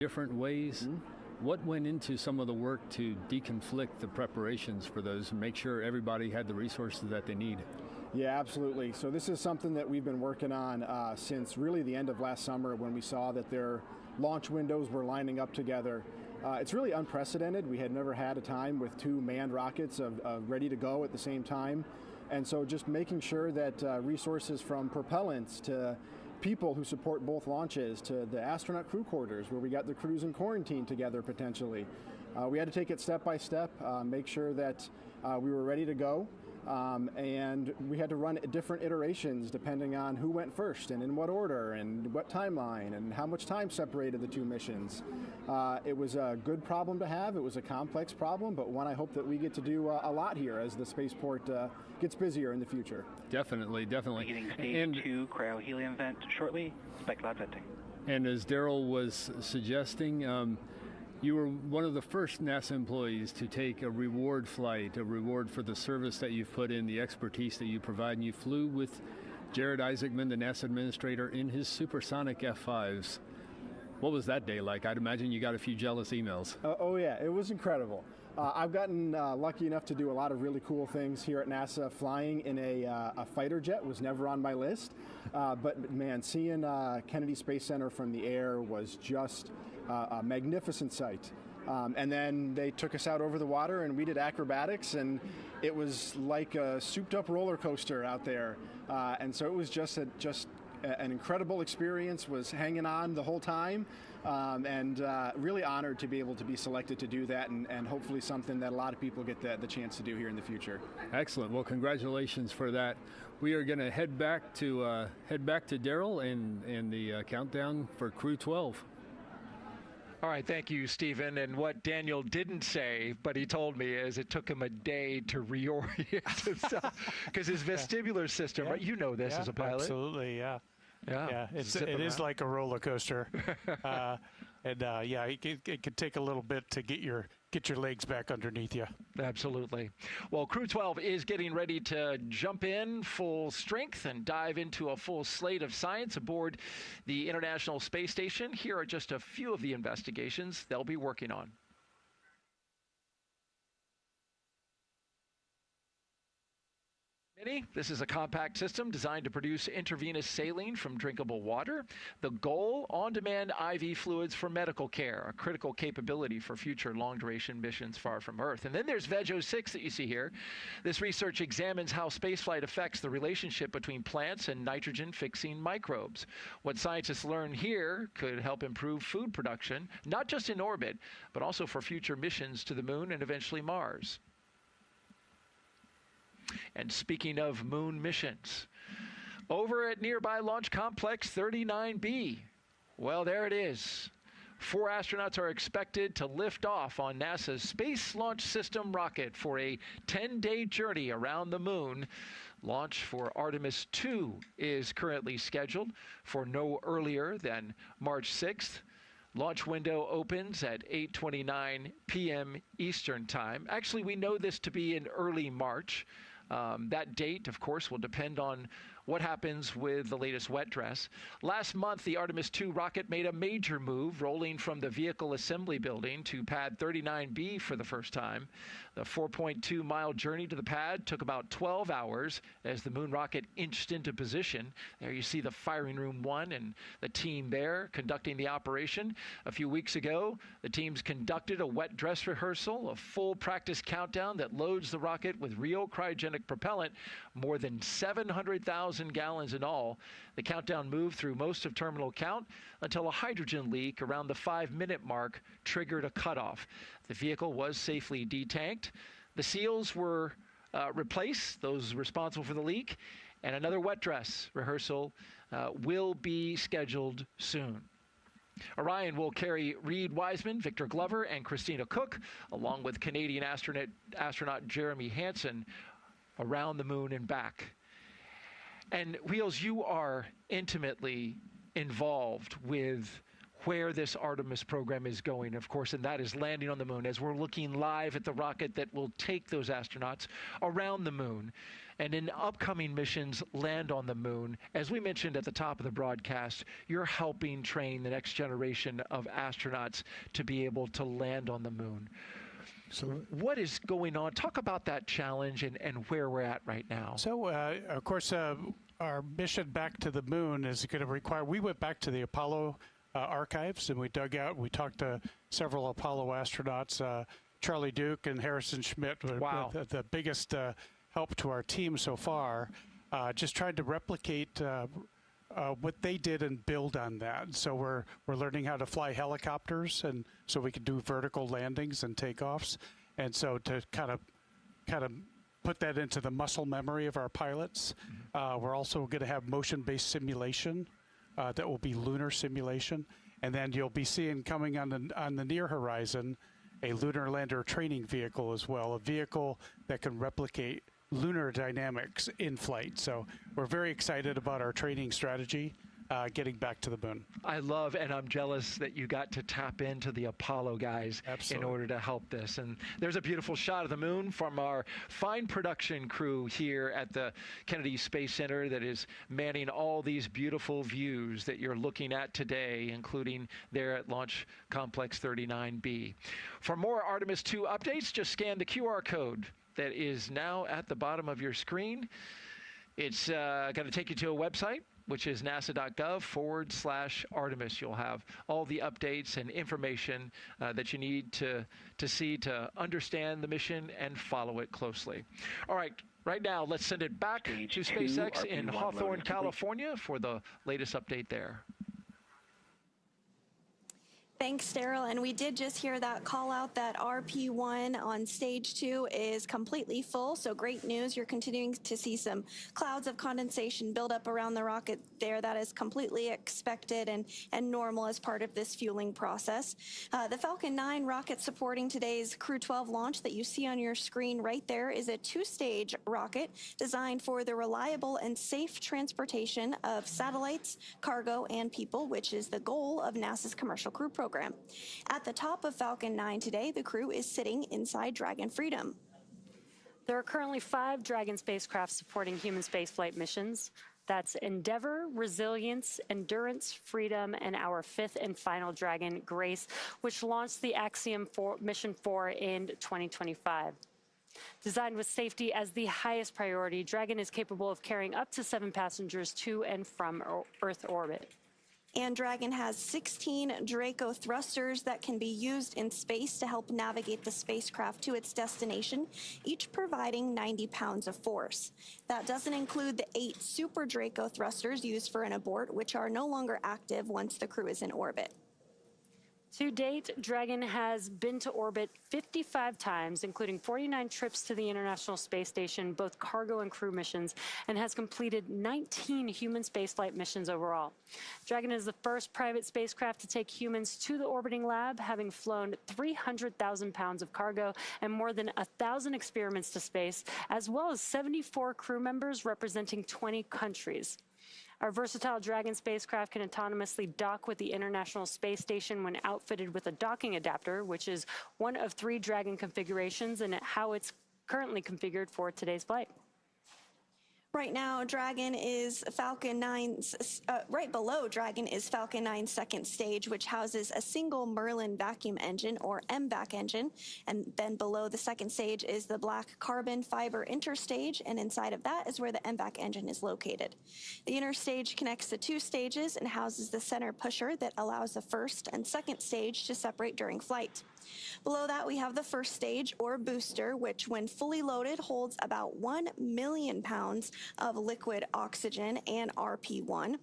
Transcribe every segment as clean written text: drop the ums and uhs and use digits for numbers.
different ways. What went into some of the work to deconflict the preparations for those and make sure everybody had the resources that they need? Yeah, absolutely. So this is something that we've been working on since really the end of last summer when we saw that their launch windows were lining up together. It's really unprecedented. We had never had a time with two manned rockets ready to go at the same time. And so just making sure that resources from propellants to people who support both launches to the astronaut crew quarters where we got the crews in quarantine together potentially. We had to take it step by step, make sure that we were ready to go. And we had to run different iterations depending on who went first and in what order and what timeline and how much time separated the two missions. It was a good problem to have. It was a complex problem, but one I hope that we get to do a lot here as the spaceport gets busier in the future. Definitely, definitely. Beginning stage 2 cryo-helium vent shortly, spec cloud venting. And as Daryl was suggesting, you were one of the first NASA employees to take a reward flight, a reward for the service that you've put in, the expertise that you provide, and you flew with Jared Isaacman, the NASA administrator, in his supersonic F-5s. What was that day like? I'd imagine you got a few jealous emails. Oh yeah, it was incredible. I've gotten lucky enough to do a lot of really cool things here at NASA. Flying in a fighter jet was never on my list, but man, seeing Kennedy Space Center from the air was just a magnificent sight. And then they took us out over the water and we did acrobatics, and it was like a souped up roller coaster out there. And so it was just an incredible experience, was hanging on the whole time, and really honored to be able to be selected to do that, and hopefully something that a lot of people get the chance to do here in the future. Excellent. Well, congratulations for that. We are going to head back to Daryl and the countdown for Crew 12. All right, thank you, Stephen. And what Daniel didn't say, but he told me, is it took him a day to reorient himself because his vestibular system, right? You know this as a pilot. Absolutely, yeah. Yeah, it is like a roller coaster, it could take a little bit to get your legs back underneath you. Absolutely. Well, Crew 12 is getting ready to jump in full strength and dive into a full slate of science aboard the International Space Station. Here are just a few of the investigations they'll be working on. This is a compact system designed to produce intravenous saline from drinkable water. The goal, on-demand IV fluids for medical care, a critical capability for future long-duration missions far from Earth. And then there's VEG-06 that you see here. This research examines how spaceflight affects the relationship between plants and nitrogen-fixing microbes. What scientists learn here could help improve food production, not just in orbit, but also for future missions to the Moon and eventually Mars. And speaking of moon missions, over at nearby Launch Complex 39B, well, there it is. 4 astronauts are expected to lift off on NASA's Space Launch System rocket for a 10-day journey around the moon. Launch for Artemis II is currently scheduled for no earlier than March 6th. Launch window opens at 8:29 p.m. Eastern Time. Actually, we know this to be in early March. That date, of course, will depend on what happens with the latest wet dress. Last month, the Artemis II rocket made a major move, rolling from the vehicle assembly building to pad 39B for the first time. The 4.2-mile journey to the pad took about 12 hours as the moon rocket inched into position. There you see the firing room 1 and the team there conducting the operation. A few weeks ago, the teams conducted a wet dress rehearsal, a full practice countdown that loads the rocket with real cryogenic propellant, more than 700,000 gallons in all. The countdown moved through most of terminal count until a hydrogen leak around the 5-minute mark triggered a cutoff. The vehicle was safely detanked. The seals were replaced, those responsible for the leak, and another wet dress rehearsal will be scheduled soon. Orion will carry Reed Wiseman, Victor Glover, and Christina Cook, along with Canadian astronaut Jeremy Hansen, around the moon and back. And Wheels, you are intimately involved with where this Artemis program is going, of course, and that is landing on the moon, as we're looking live at the rocket that will take those astronauts around the moon, and in upcoming missions land on the moon. As we mentioned at the top of the broadcast, you're helping train the next generation of astronauts to be able to land on the moon. So what is going on? Talk about that challenge and where we're at right now. So, of course, our mission back to the moon is going to require, we went back to the Apollo archives, and we dug out, we talked to several Apollo astronauts, Charlie Duke and Harrison Schmitt were the biggest help to our team so far, just trying to replicate what they did and build on that. So we're learning how to fly helicopters, and so we can do vertical landings and takeoffs, and so to kind of put that into the muscle memory of our pilots. We're also going to have motion-based simulation. That will be lunar simulation, and then you'll be seeing coming on the near horizon a lunar lander training vehicle as well, a vehicle that can replicate lunar dynamics in flight. So we're very excited about our training strategy, getting back to the moon. I love, and I'm jealous that you got to tap into the Apollo guys in order to help this. And there's a beautiful shot of the moon from our fine production crew here at the Kennedy Space Center that is manning all these beautiful views that you're looking at today, including there at Launch Complex 39B. For more Artemis II updates, just scan the QR code that is now at the bottom of your screen. It's going to take you to a website, which is nasa.gov/Artemis. You'll have all the updates and information that you need to see to understand the mission and follow it closely. All right, right now, let's send it back to SpaceX in Hawthorne, California for the latest update there. Thanks, Daryl. And we did just hear that call out that RP1 on stage 2 is completely full. So great news. You're continuing to see some clouds of condensation build up around the rocket there. That is completely expected and normal as part of this fueling process. The Falcon 9 rocket supporting today's Crew 12 launch that you see on your screen right there is a 2-stage rocket designed for the reliable and safe transportation of satellites, cargo, and people, which is the goal of NASA's Commercial Crew Program. At the top of Falcon 9 today, the crew is sitting inside Dragon Freedom. There are currently 5 Dragon spacecraft supporting human spaceflight missions. That's Endeavour, Resilience, Endurance, Freedom, and our 5th and final Dragon, Grace, which launched the Axiom Mission 4 in 2025. Designed with safety as the highest priority, Dragon is capable of carrying up to 7 passengers to and from Earth orbit. And Dragon has 16 Draco thrusters that can be used in space to help navigate the spacecraft to its destination, each providing 90 pounds of force. That doesn't include the 8 Super Draco thrusters used for an abort, which are no longer active once the crew is in orbit. To date, Dragon has been to orbit 55 times, including 49 trips to the International Space Station, both cargo and crew missions, and has completed 19 human spaceflight missions overall. Dragon is the first private spacecraft to take humans to the orbiting lab, having flown 300,000 pounds of cargo and more than 1,000 experiments to space, as well as 74 crew members representing 20 countries. Our versatile Dragon spacecraft can autonomously dock with the International Space Station when outfitted with a docking adapter, which is one of 3 Dragon configurations and how it's currently configured for today's flight. Right now, Dragon is Falcon 9's, right below Dragon is Falcon 9's second stage, which houses a single Merlin vacuum engine, or MVAC engine. And then below the second stage is the black carbon fiber interstage, and inside of that is where the MVAC engine is located. The interstage connects the 2 stages and houses the center pusher that allows the first and second stage to separate during flight. Below that, we have the first stage, or booster, which when fully loaded holds about 1 million pounds of liquid oxygen and RP1.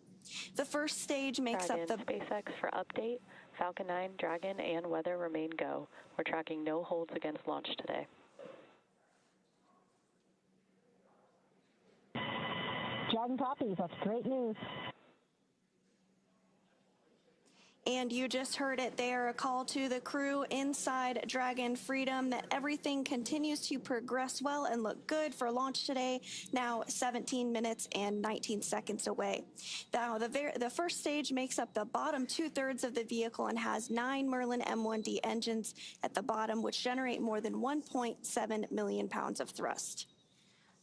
The first stage makes Dragon, up the... SpaceX for update. Falcon 9, Dragon, and weather remain go. We're tracking no holds against launch today. Dragon copies. That's great news. And you just heard it there, a call to the crew inside Dragon Freedom that everything continues to progress well and look good for launch today, now 17 minutes and 19 seconds away. Now, the first stage makes up the bottom 2/3 of the vehicle and has 9 Merlin M1D engines at the bottom, which generate more than 1.7 million pounds of thrust.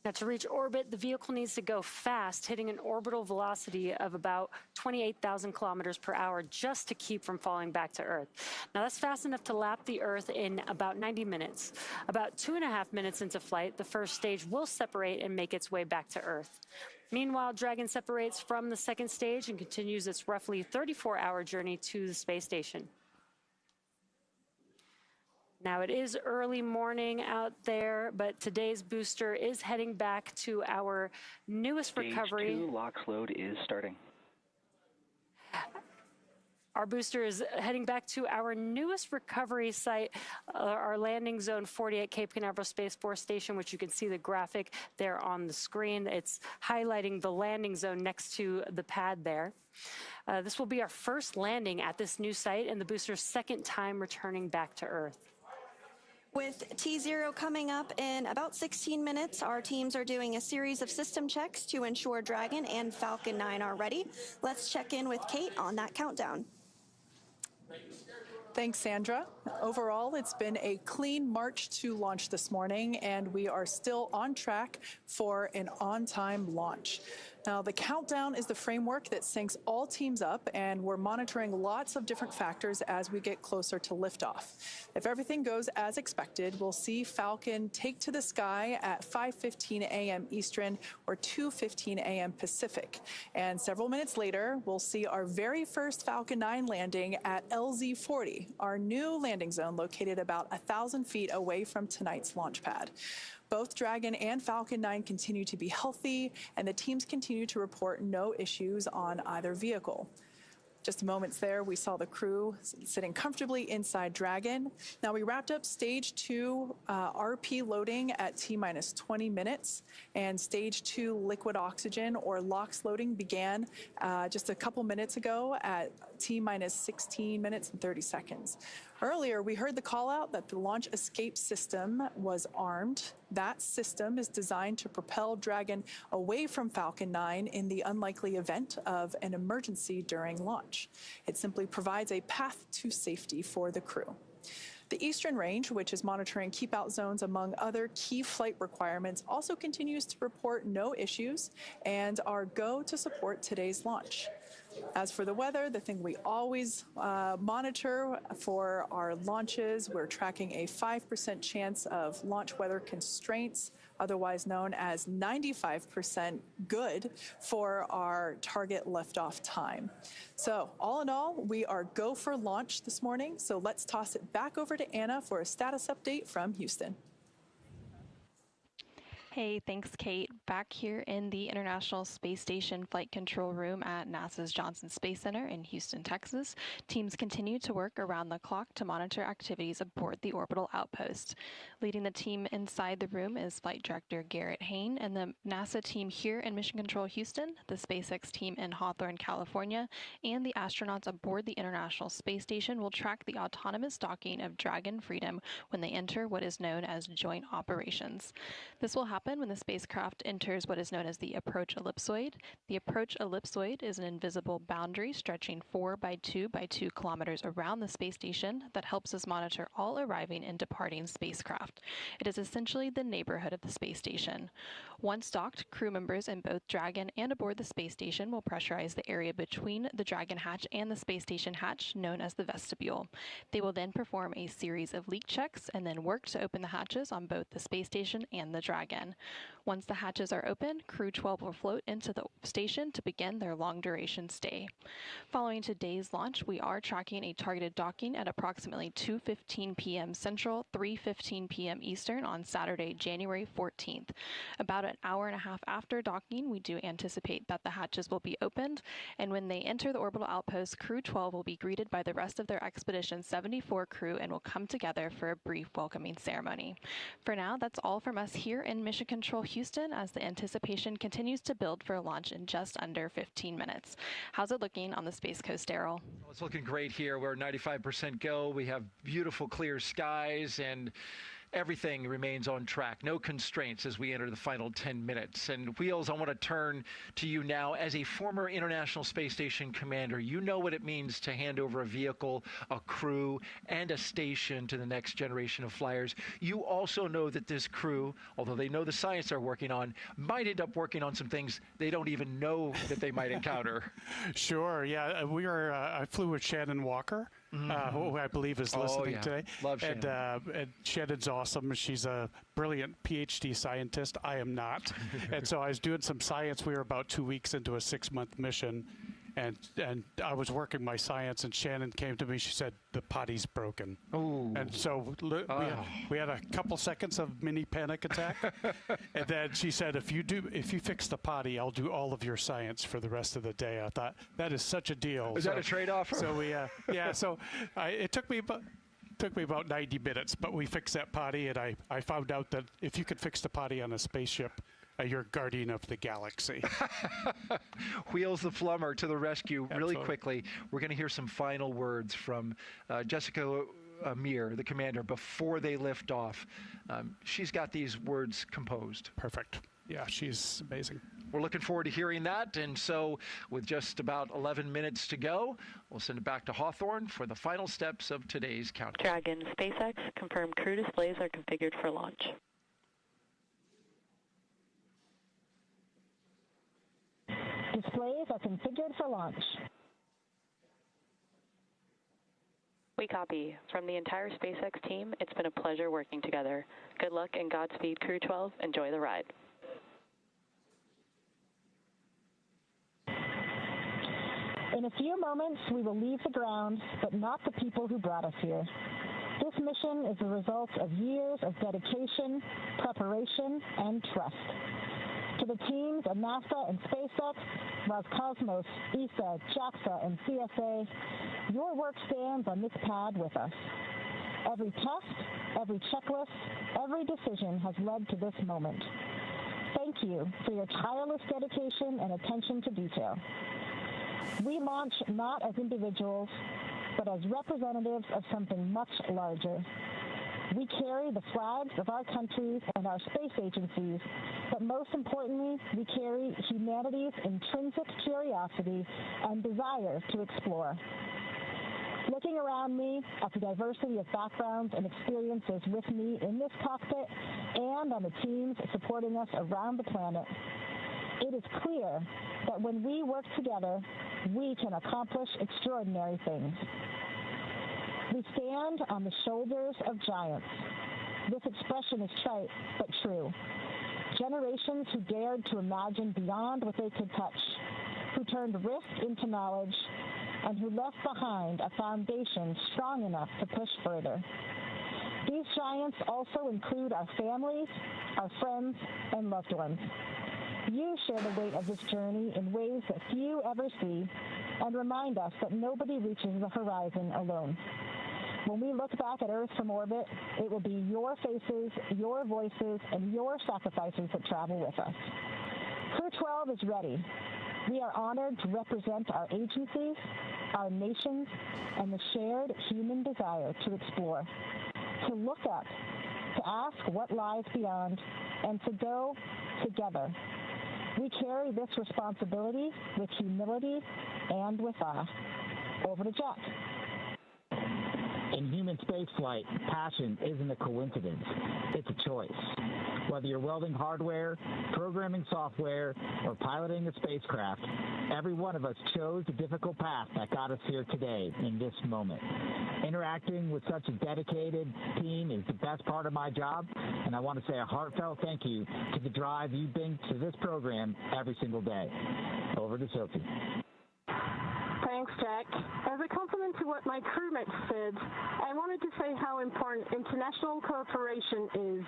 Now, to reach orbit, the vehicle needs to go fast, hitting an orbital velocity of about 28,000 kilometers per hour just to keep from falling back to Earth. Now, that's fast enough to lap the Earth in about 90 minutes. About 2.5 minutes into flight, the first stage will separate and make its way back to Earth. Meanwhile, Dragon separates from the second stage and continues its roughly 34-hour journey to the space station. Now, it is early morning out there, but today's booster is heading back to our newest recovery. Stage 2 LOX load is starting. Our booster is heading back to our newest recovery site, our landing zone 40 at Cape Canaveral Space Force Station, which you can see the graphic there on the screen. It's highlighting the landing zone next to the pad there. This will be our first landing at this new site and the booster's second time returning back to Earth. With T0 coming up in about 16 minutes, our teams are doing a series of system checks to ensure Dragon and Falcon 9 are ready. Let's check in with Kate on that countdown. Thanks, Sandra. Overall, it's been a clean march to launch this morning, and we are still on track for an on-time launch. Now, the countdown is the framework that syncs all teams up, and we're monitoring lots of different factors as we get closer to liftoff. If everything goes as expected, we'll see Falcon take to the sky at 5:15 a.m. Eastern or 2:15 a.m. Pacific. And several minutes later, we'll see our very first Falcon 9 landing at LZ-40, our new landing zone located about 1,000 feet away from tonight's launch pad. Both Dragon and Falcon 9 continue to be healthy, and the teams continue to report no issues on either vehicle. Just moments there, we saw the crew sitting comfortably inside Dragon. Now, we wrapped up stage 2 RP loading at T-minus 20 minutes, and stage 2 liquid oxygen or LOX loading began just a couple minutes ago at T-minus 16 minutes and 30 seconds. Earlier, we heard the call out that the launch escape system was armed. That system is designed to propel Dragon away from Falcon 9 in the unlikely event of an emergency during launch. It simply provides a path to safety for the crew. The Eastern Range, which is monitoring keep-out zones among other key flight requirements, also continues to report no issues and are go to support today's launch. As for the weather, the thing we always monitor for our launches, we're tracking a 5% chance of launch weather constraints, otherwise known as 95% good for our target liftoff time. So all in all, we are go for launch this morning. So let's toss it back over to Anna for a status update from Houston. Hey, thanks, Kate. Back here in the International Space Station Flight Control Room at NASA's Johnson Space Center in Houston, Texas, teams continue to work around the clock to monitor activities aboard the orbital outpost. Leading the team inside the room is Flight Director Garrett Hain, and the NASA team here in Mission Control Houston, the SpaceX team in Hawthorne, California, and the astronauts aboard the International Space Station will track the autonomous docking of Dragon Freedom when they enter what is known as joint operations. This will happen when the spacecraft enters what is known as the approach ellipsoid. The approach ellipsoid is an invisible boundary stretching 4 by 2 by 2 kilometers around the space station that helps us monitor all arriving and departing spacecraft. It is essentially the neighborhood of the space station. Once docked, crew members in both Dragon and aboard the space station will pressurize the area between the Dragon hatch and the space station hatch, known as the vestibule. They will then perform a series of leak checks and then work to open the hatches on both the space station and the Dragon. Once the hatches are open, Crew 12 will float into the station to begin their long-duration stay. Following today's launch, we are tracking a targeted docking at approximately 2:15 p.m. Central, 3:15 p.m. Eastern on Saturday, January 14th. About an hour and a half after docking, we do anticipate that the hatches will be opened, and when they enter the orbital outpost, Crew 12 will be greeted by the rest of their Expedition 74 crew and will come together for a brief welcoming ceremony. For now, that's all from us here in Mission Launch Control Houston as the anticipation continues to build for a launch in just under 15 minutes. How's it looking on the Space Coast, Daryl? Well, it's looking great here. We're 95% go. We have beautiful clear skies and everything remains on track. No constraints as we enter the final 10 minutes. And Wheels, I want to turn to you now. As a former International Space Station commander, you know what it means to hand over a vehicle, a crew, and a station to the next generation of flyers. You also know that this crew, although they know the science they're working on, might end up working on some things they don't even know that they might encounter. Sure, yeah. I flew with Shannon Walker, who I believe is listening today. Love Shannon. And Shannon's awesome. She's a brilliant PhD scientist. I am not. And so I was doing some science. We were about 2 weeks into a 6-month mission. And I was working my science, and Shannon came to me. She said, the potty's broken. Ooh. And so we had a couple seconds of mini panic attack. And then she said, if you fix the potty, I'll do all of your science for the rest of the day. I thought, that is such a deal. Is that a trade-off? So it took me about 90 minutes, but we fixed that potty, and I found out that if you could fix the potty on a spaceship, you're guardian of the galaxy. Wheels the Flummer to the rescue. Absolutely. Really quickly, we're going to hear some final words from Jessica Meir, the commander, before they lift off. She's got these words composed. Perfect. Yeah, she's amazing. We're looking forward to hearing that. And so with just about 11 minutes to go, we'll send it back to Hawthorne for the final steps of today's countdown. Dragon, SpaceX, confirmed crew displays are configured for launch. Displays are configured for launch. We copy. From the entire SpaceX team, it's been a pleasure working together. Good luck and Godspeed, Crew 12. Enjoy the ride. In a few moments, we will leave the ground, but not the people who brought us here. This mission is the result of years of dedication, preparation, and trust. To the teams at NASA and SpaceX, Roscosmos, ESA, JAXA, and CSA, your work stands on this pad with us. Every test, every checklist, every decision has led to this moment. Thank you for your tireless dedication and attention to detail. We launch not as individuals, but as representatives of something much larger. We carry the flags of our countries and our space agencies, but most importantly, we carry humanity's intrinsic curiosity and desire to explore. Looking around me at the diversity of backgrounds and experiences with me in this cockpit and on the teams supporting us around the planet, it is clear that when we work together, we can accomplish extraordinary things. We stand on the shoulders of giants. This expression is trite, but true. Generations who dared to imagine beyond what they could touch, who turned risk into knowledge, and who left behind a foundation strong enough to push further. These giants also include our families, our friends, and loved ones. You share the weight of this journey in ways that few ever see, and remind us that nobody reaches the horizon alone. When we look back at Earth from orbit, it will be your faces, your voices, and your sacrifices that travel with us. Crew 12 is ready. We are honored to represent our agencies, our nations, and the shared human desire to explore, to look up, to ask what lies beyond, and to go together. We carry this responsibility with humility and with awe. Over to Jack. In human spaceflight, passion isn't a coincidence. It's a choice. Whether you're welding hardware, programming software, or piloting a spacecraft, every one of us chose the difficult path that got us here today in this moment. Interacting with such a dedicated team is the best part of my job, and I want to say a heartfelt thank you to the drive you bring to this program every single day. Over to Sophie. Thanks, Jack. As a compliment to what my crewmates said, I wanted to say how important international cooperation is.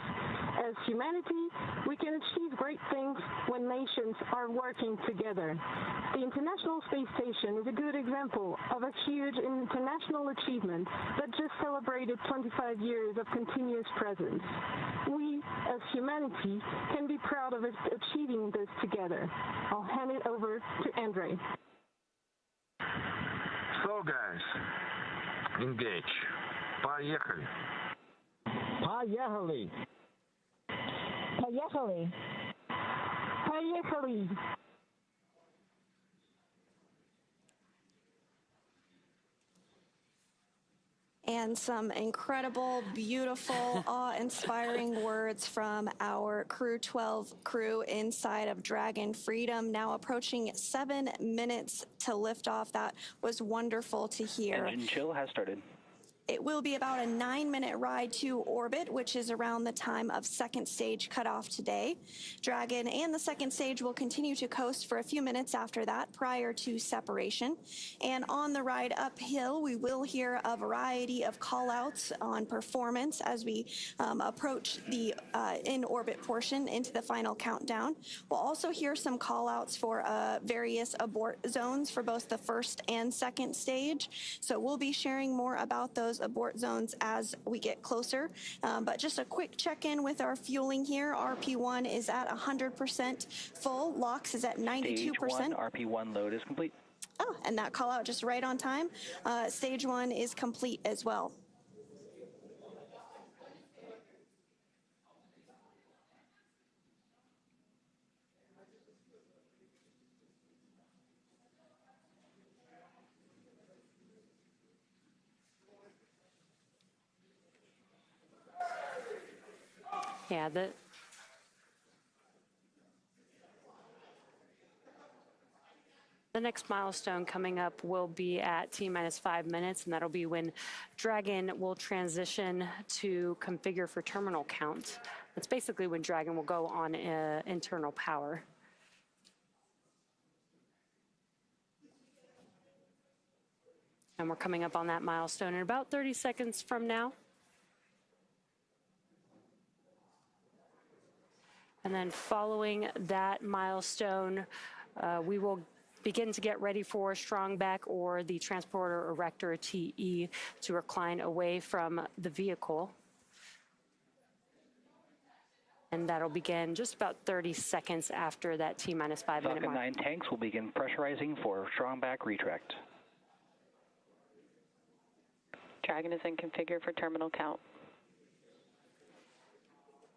As humanity, we can achieve great things when nations are working together. The International Space Station is a good example of a huge international achievement that just celebrated 25 years of continuous presence. We as humanity can be proud of achieving this together. I'll hand it over to Andre. So guys, engage. Поехали. Поехали. Поехали. Поехали. And some incredible, beautiful, awe-inspiring words from our Crew 12 crew inside of Dragon Freedom, now approaching 7 minutes to liftoff. That was wonderful to hear. Engine chill has started. It will be about a 9-minute ride to orbit, which is around the time of second stage cutoff today. Dragon and the second stage will continue to coast for a few minutes after that, prior to separation. And on the ride uphill, we will hear a variety of call-outs on performance as we approach the in-orbit portion into the final countdown. We'll also hear some call-outs for various abort zones for both the first and second stage. So we'll be sharing more about those abort zones as we get closer. But just a quick check-in with our fueling here. RP1 is at 100% full. LOX is at 92%. Stage 1 RP1 load is complete. Oh, and that call out just right on time. Stage 1 is complete as well. Yeah, the next milestone coming up will be at T-minus 5 minutes, and that'll be when Dragon will transition to configure for terminal count. That's basically when Dragon will go on internal power. And we're coming up on that milestone in about 30 seconds from now. And then following that milestone, we will begin to get ready for strong back or the transporter erector TE to recline away from the vehicle. And that'll begin just about 30 seconds after that T-minus 5 minute mark. Falcon 9 tanks will begin pressurizing for strong back retract. Dragon is in configure for terminal count.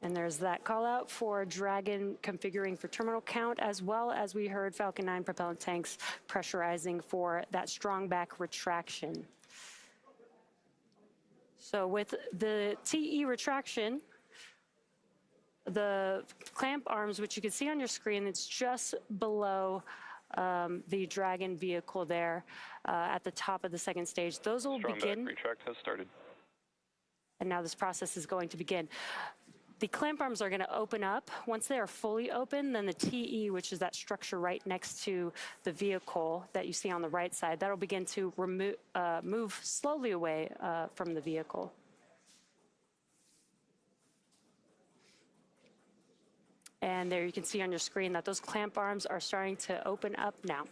And there's that call out for Dragon configuring for terminal count, as well as we heard Falcon 9 propellant tanks pressurizing for that strong back retraction. So with the TE retraction, the clamp arms, which you can see on your screen, it's just below the Dragon vehicle there at the top of the second stage. Those will begin. Strong back retract has started. And now this process is going to begin. The clamp arms are going to open up. Once they are fully open, then the TE, which is that structure right next to the vehicle that you see on the right side, that'll begin to move slowly away from the vehicle. And there you can see on your screen that those clamp arms are starting to open up now.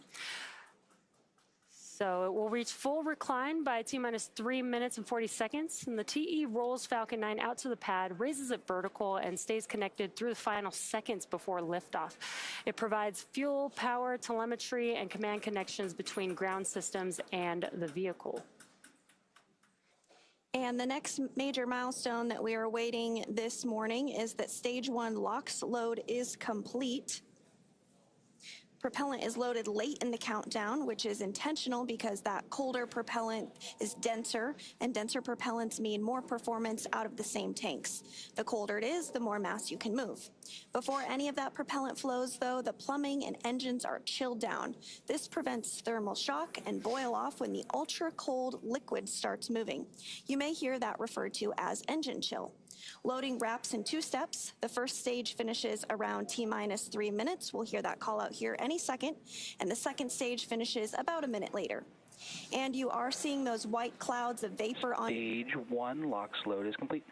So it will reach full recline by T-minus 3 minutes and 40 seconds. And the TE rolls Falcon 9 out to the pad, raises it vertical, and stays connected through the final seconds before liftoff. It provides fuel, power, telemetry, and command connections between ground systems and the vehicle. And the next major milestone that we are awaiting this morning is that Stage 1 LOX load is complete. Propellant is loaded late in the countdown, which is intentional because that colder propellant is denser, and denser propellants mean more performance out of the same tanks. The colder it is, the more mass you can move. Before any of that propellant flows, though, the plumbing and engines are chilled down. This prevents thermal shock and boil off when the ultra-cold liquid starts moving. You may hear that referred to as engine chill. Loading wraps in 2 steps. The first stage finishes around T-minus 3 minutes. We'll hear that call out here any second. And the second stage finishes about a minute later. And you are seeing those white clouds of vapor on... Stage 1 LOX load is complete.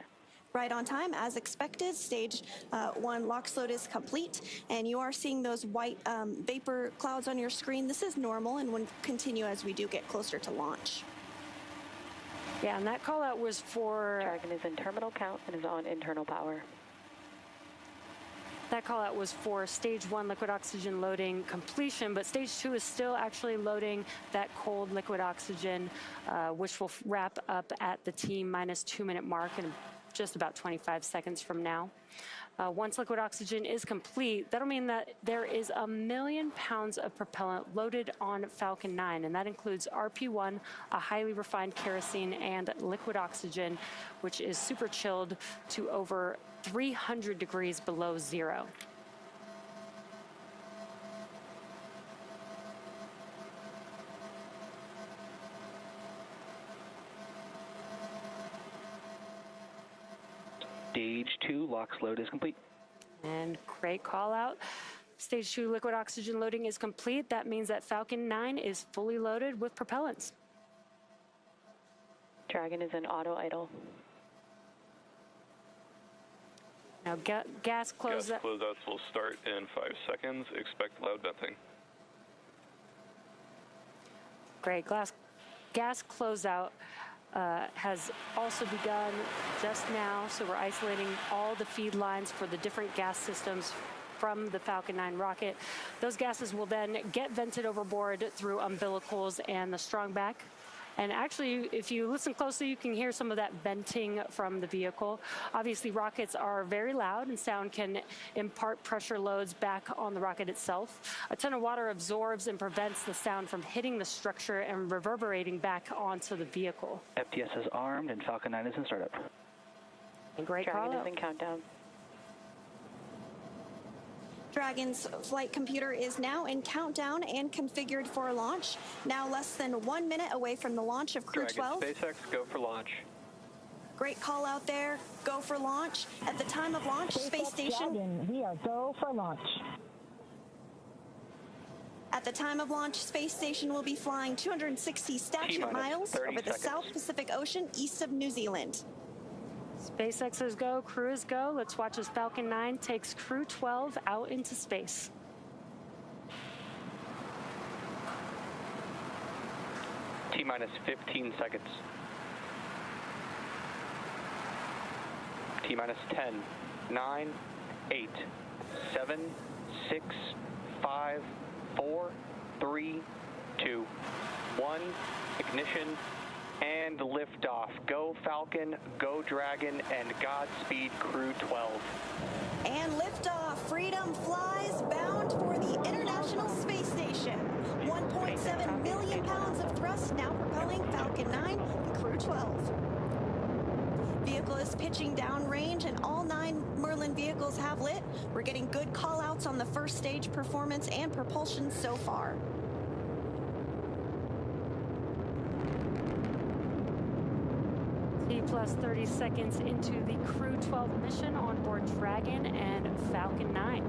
Right on time, as expected. Stage 1 LOX load is complete. And you are seeing those white vapor clouds on your screen. This is normal and will continue as we do get closer to launch. Yeah, and that call out was for... Dragon is in terminal count and is on internal power. That call out was for stage 1 liquid oxygen loading completion, but stage 2 is still actually loading that cold liquid oxygen, which will wrap up at the T-minus 2-minute mark in just about 25 seconds from now. Once liquid oxygen is complete, that'll mean that there is 1 million pounds of propellant loaded on Falcon 9, and that includes RP-1, a highly refined kerosene, and liquid oxygen, which is super chilled to over 300 degrees below zero. Stage 2 LOX load is complete. And great call out. Stage 2 liquid oxygen loading is complete. That means that Falcon 9 is fully loaded with propellants. Dragon is in auto idle. Now gas closeout. Gas closeouts will start in 5 seconds. Expect loud venting. Great. Gas closeout has also begun just now, so we're isolating all the feed lines for the different gas systems from the Falcon 9 rocket. Those gases will then get vented overboard through umbilicals and the strong back. And actually, if you listen closely, you can hear some of that venting from the vehicle. Obviously, rockets are very loud, and sound can impart pressure loads back on the rocket itself. A ton of water absorbs and prevents the sound from hitting the structure and reverberating back onto the vehicle. FTS is armed, and Falcon 9 is in startup. And great Dragon call is in countdown. Dragon's flight computer is now in countdown and configured for launch. Now less than 1 minute away from the launch of Crew 12. SpaceX, go for launch. Great call out there. Go for launch. At the time of launch, space station. Dragon, we are go for launch. At the time of launch, space station will be flying 260 statute miles over the South Pacific Ocean east of New Zealand. SpaceX is go, crew is go. Let's watch as Falcon 9 takes Crew 12 out into space. T-minus 15 seconds. T-minus 10, 9, 8, 7, 6, 5, 4, 3, 2, 1, ignition, and liftoff. Go Falcon, go Dragon, and Godspeed Crew 12. And liftoff. Freedom flies bound for the International Space Station. 1.7 million pounds of thrust now propelling Falcon 9 and Crew 12. Vehicle is pitching downrange, and all 9 Merlin vehicles have lit. We're getting good call-outs on the first stage performance and propulsion so far. Plus 30 seconds into the Crew 12 mission on board Dragon and Falcon 9.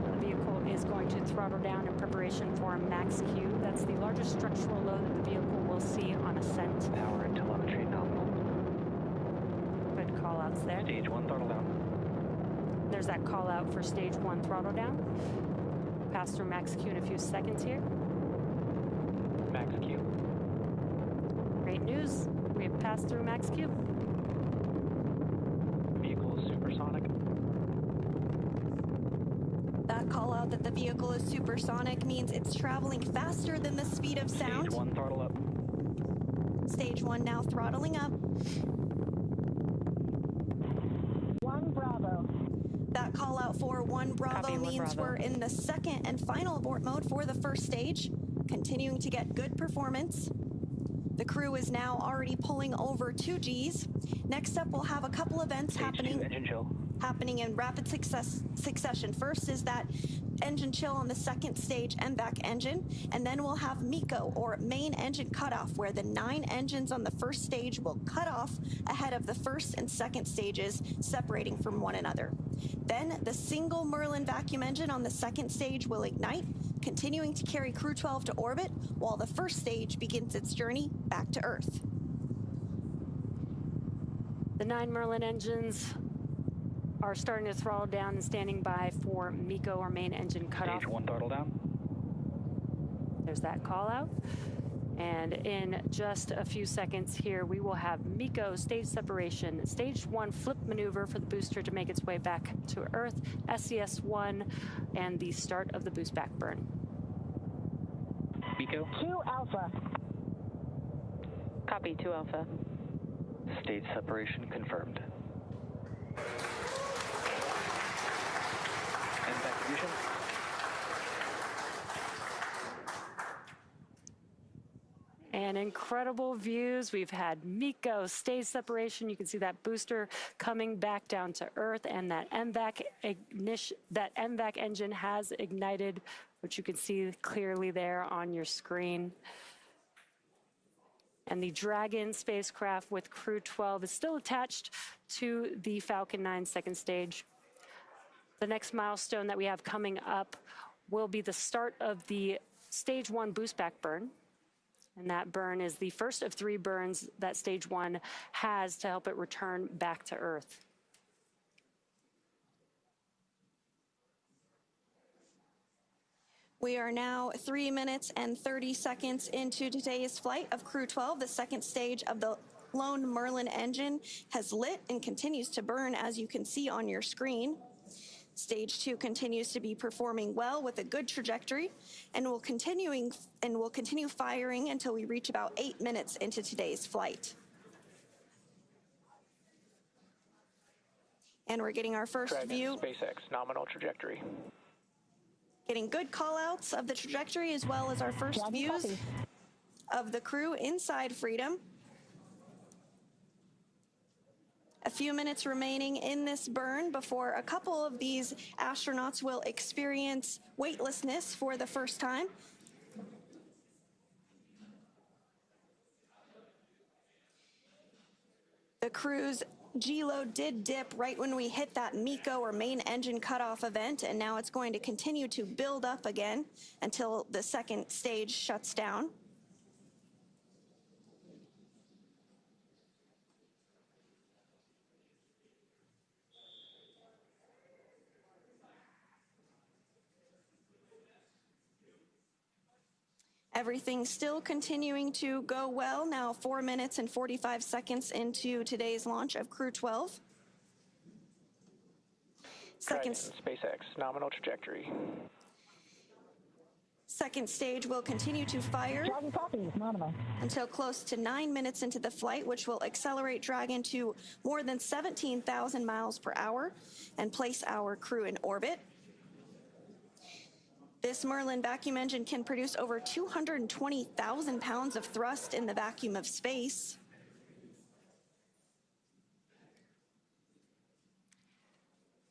The vehicle is going to throttle down in preparation for max Q. That's the largest structural load that the vehicle will see on ascent. Power and telemetry nominal. Good call outs there. Stage 1 throttle down. There's that call out for stage 1 throttle down. Pass through max Q in a few seconds here. Max Q. Great news. We have passed through max Q. Vehicle is supersonic. That call out that the vehicle is supersonic means it's traveling faster than the speed of sound. Stage 1 throttle up. Stage 1 now throttling up. 1 Bravo. That call out for 1 Bravo Copy, 1 means Bravo. we're in the second and final abort mode for the first stage, continuing to get good performance. The crew is now already pulling over 2 Gs. Next up, we'll have a couple events happening in rapid succession. First is that engine chill on the second stage MVAC engine, and then we'll have MECO, or main engine cutoff, where the 9 engines on the first stage will cut off ahead of the first and second stages, separating from one another. Then the single Merlin vacuum engine on the second stage will ignite, continuing to carry Crew 12 to orbit, while the first stage begins its journey back to Earth. The 9 Merlin engines are starting to throttle down and standing by for MECO, or main engine cutoff. Stage 1 throttle down. There's that call out. And in just a few seconds here, we will have MECO stage separation, stage 1 flip maneuver for the booster to make its way back to Earth, SES-1, and the start of the boost back burn. MECO. 2 Alpha. Copy, 2 Alpha. Stage separation confirmed. And back fusion. And incredible views. We've had MECO stage separation. You can see that booster coming back down to Earth, and that MVAC engine has ignited, which you can see clearly there on your screen. And the Dragon spacecraft with Crew 12 is still attached to the Falcon 9 second stage. The next milestone that we have coming up will be the start of the stage 1 boost back burn. And that burn is the first of 3 burns that stage 1 has to help it return back to Earth. We are now 3 minutes and 30 seconds into today's flight of Crew 12. The second stage of the Lone Merlin engine has lit and continues to burn, as you can see on your screen. Stage 2 continues to be performing well with a good trajectory, and will continue firing until we reach about 8 minutes into today's flight. And we're getting our first Dragon, view. SpaceX, nominal trajectory. Getting good call-outs of the trajectory, as well as our first views of the crew inside Freedom. A few minutes remaining in this burn before a couple of these astronauts will experience weightlessness for the first time. The crew's G-load did dip right when we hit that MECO, or main engine cutoff event, and now it's going to continue to build up again until the second stage shuts down. Everything's still continuing to go well. Now 4 minutes and 45 seconds into today's launch of Crew 12. Dragon, SpaceX, nominal trajectory. Second stage will continue to fire until close to 9 minutes into the flight, which will accelerate Dragon to more than 17,000 miles per hour and place our crew in orbit. This Merlin vacuum engine can produce over 220,000 pounds of thrust in the vacuum of space.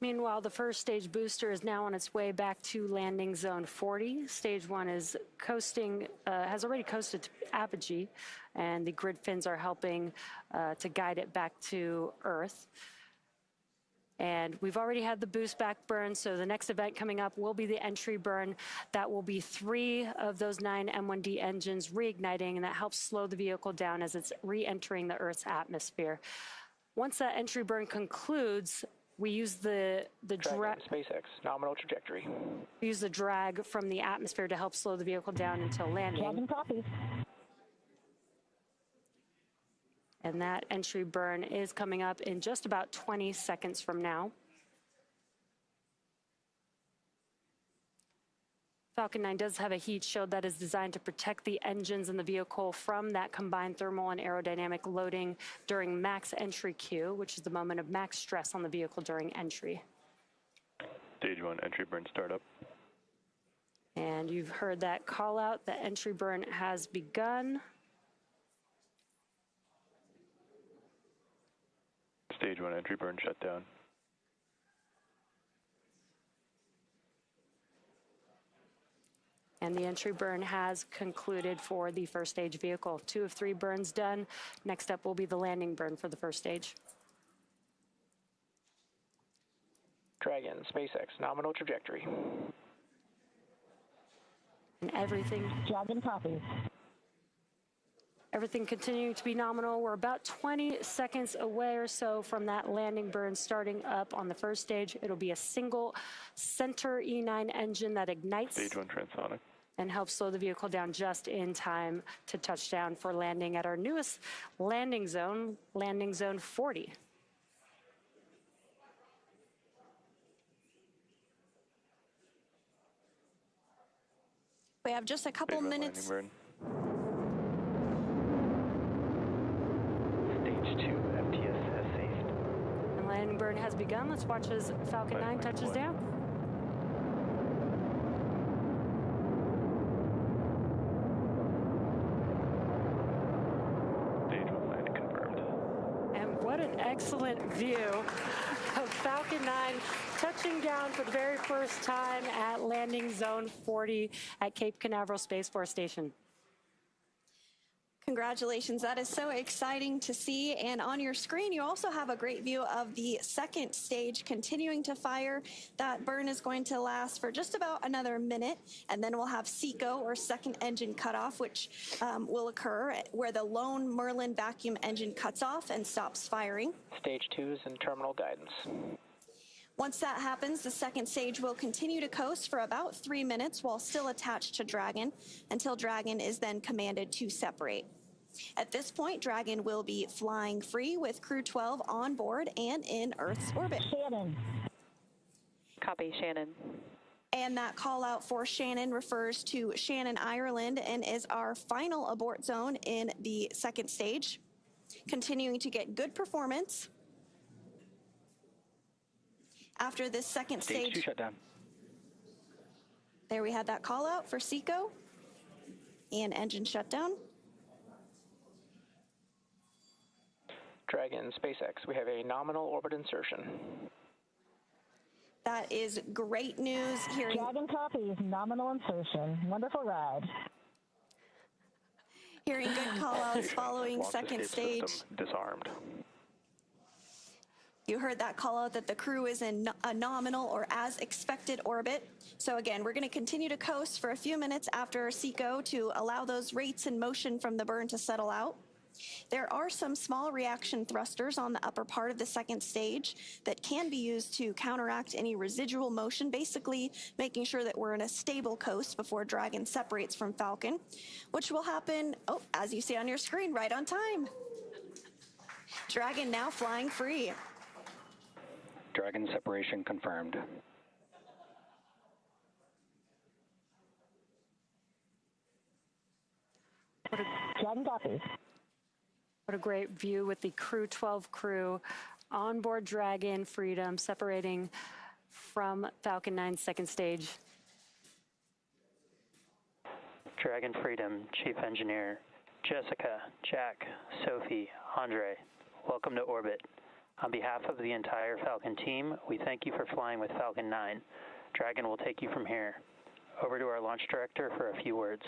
Meanwhile, the first stage booster is now on its way back to landing zone 40. Stage 1 is coasting, has already coasted to apogee, and the grid fins are helping to guide it back to Earth. And we've already had the boost back burn, so the next event coming up will be the entry burn. That will be 3 of those 9 M1D engines reigniting, and that helps slow the vehicle down as it's re-entering the Earth's atmosphere. Once that entry burn concludes, we use the drag. SpaceX, nominal trajectory. We use the drag from the atmosphere to help slow the vehicle down until landing. Dragon copy. And that entry burn is coming up in just about 20 seconds from now. Falcon 9 does have a heat shield that is designed to protect the engines and the vehicle from that combined thermal and aerodynamic loading during max entry Q, which is the moment of max stress on the vehicle during entry. Stage 1 entry burn startup. And you've heard that call out. The entry burn has begun. Stage 1 entry burn shut down. And the entry burn has concluded for the first stage vehicle. 2 of 3 burns done. Next up will be the landing burn for the first stage. Dragon, SpaceX, nominal trajectory. And everything. Dragon copy. Everything continuing to be nominal. We're about 20 seconds away or so from that landing burn starting up on the first stage. It'll be a single center E9 engine that ignites. Stage 1 transonic. and help slow the vehicle down just in time to touch down for landing at our newest landing zone 40. We have just a couple minutes. Stage 2 FTS has saved. And landing burn has begun. Let's watch as Falcon 9 touches down. Stage 1 landing confirmed. And what an excellent view of Falcon 9 touching down for the very first time at landing zone 40 at Cape Canaveral Space Force Station. Congratulations, that is so exciting to see. And on your screen, you also have a great view of the second stage continuing to fire. That burn is going to last for just about another minute, and then we'll have SECO, or second engine cutoff, which will occur where the lone Merlin vacuum engine cuts off and stops firing. Stage 2 is in terminal guidance. Once that happens, the second stage will continue to coast for about 3 minutes while still attached to Dragon, until Dragon is then commanded to separate. At this point, Dragon will be flying free with Crew 12 on board and in Earth's orbit. Shannon. Copy, Shannon. And that call out for Shannon refers to Shannon, Ireland, and is our final abort zone in the second stage. Continuing to get good performance. After this second Stage 2 stage, shutdown. there we had that call out for SECO and engine shutdown. Dragon, SpaceX, we have a nominal orbit insertion. That is great news. Hearing Dragon copies, nominal insertion. Wonderful ride. Hearing good call outs following Launch second escape stage. system disarmed. You heard that call out that the crew is in a nominal or as expected orbit. So again, we're going to continue to coast for a few minutes after SECO to allow those rates in motion from the burn to settle out. There are some small reaction thrusters on the upper part of the second stage that can be used to counteract any residual motion, basically making sure that we're in a stable coast before Dragon separates from Falcon, which will happen, as you see on your screen, right on time. Dragon now flying free. Dragon separation confirmed. Dragon copies. What a great view with the Crew 12 crew on board Dragon Freedom separating from Falcon 9's second stage. Dragon Freedom, Chief Engineer, Jessica, Jack, Sophie, Andre, welcome to orbit. On behalf of the entire Falcon team, we thank you for flying with Falcon 9. Dragon will take you from here. Over to our launch director for a few words.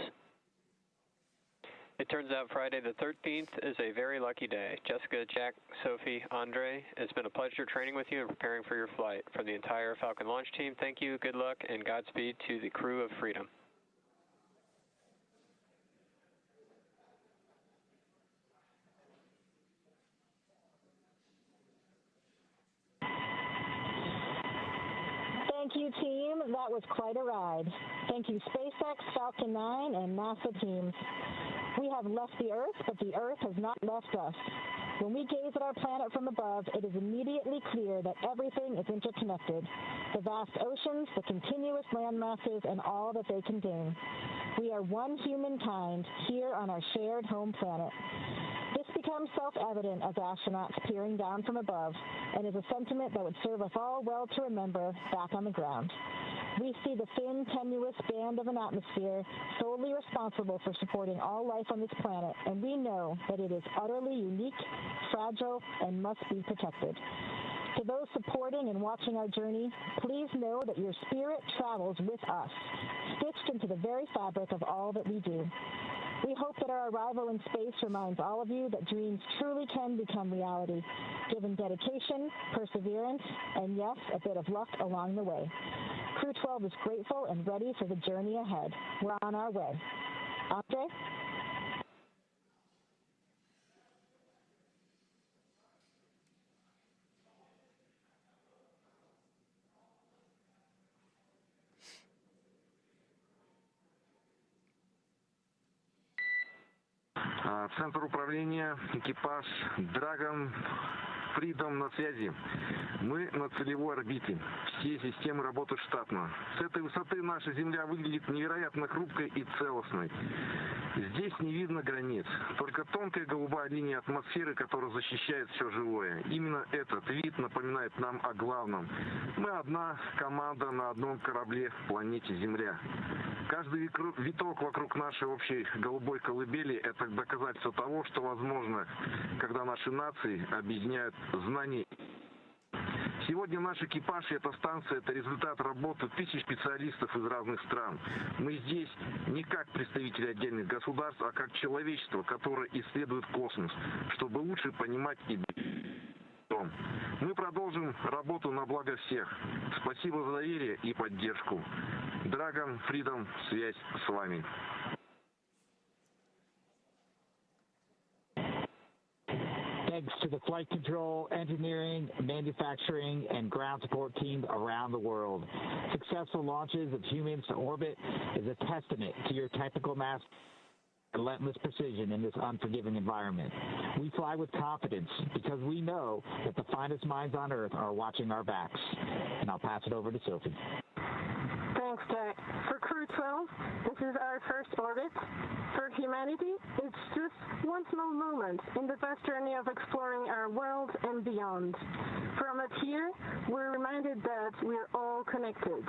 It turns out Friday the 13th is a very lucky day. Jessica, Jack, Sophie, Andre, it's been a pleasure training with you and preparing for your flight. From the entire Falcon launch team, thank you, good luck, and Godspeed to the crew of Freedom. Thank you, team. That was quite a ride. Thank you, SpaceX, Falcon 9, and NASA teams. We have left the Earth, but the Earth has not left us. When we gaze at our planet from above, it is immediately clear that everything is interconnected. The vast oceans, the continuous land masses, and all that they contain. We are one humankind here on our shared home planet. This becomes self-evident as astronauts peering down from above, and is a sentiment that would serve us all well to remember back on the ground. We see the thin, tenuous band of an atmosphere solely responsible for supporting all life on this planet, and we know that it is utterly unique, fragile, and must be protected. To those supporting and watching our journey, please know that your spirit travels with us, stitched into the very fabric of all that we do. We hope that our arrival in space reminds all of you that dreams truly can become reality, given dedication, perseverance, and yes, a bit of luck along the way. Crew 12 is grateful and ready for the journey ahead. We're on our way. Andre? Центр управления, экипаж, Dragon, Freedom на связи. Мы на целевой орбите. Все системы работают штатно. С этой высоты наша Земля выглядит невероятно хрупкой и целостной. Здесь не видно границ. Только тонкая голубая линия атмосферы, которая защищает все живое. Именно этот вид напоминает нам о главном. Мы одна команда на одном корабле в планете Земля. Каждый виток вокруг нашей общей голубой колыбели – это доказательство того, что возможно, когда наши нации объединяют знания. Сегодня наш экипаж и эта станция – это результат работы тысяч специалистов из разных стран. Мы здесь не как представители отдельных государств, а как человечество, которое исследует космос, чтобы лучше понимать и дом. Мы продолжим работу на благо всех. Спасибо за доверие и поддержку. Dragon, Freedom, связь с вами. Thanks to the flight control, engineering, manufacturing, and ground support teams around the world. Successful launches of humans to orbit is a testament to your technical mastery and relentless precision in this unforgiving environment. We fly with confidence because we know that the finest minds on Earth are watching our backs. And I'll pass it over to Sophie. Thanks, Jack. For Crew 12, this is our first orbit. For humanity, it's just one small moment in the vast journey of exploring our world and beyond. From up here, we're reminded that we're all connected.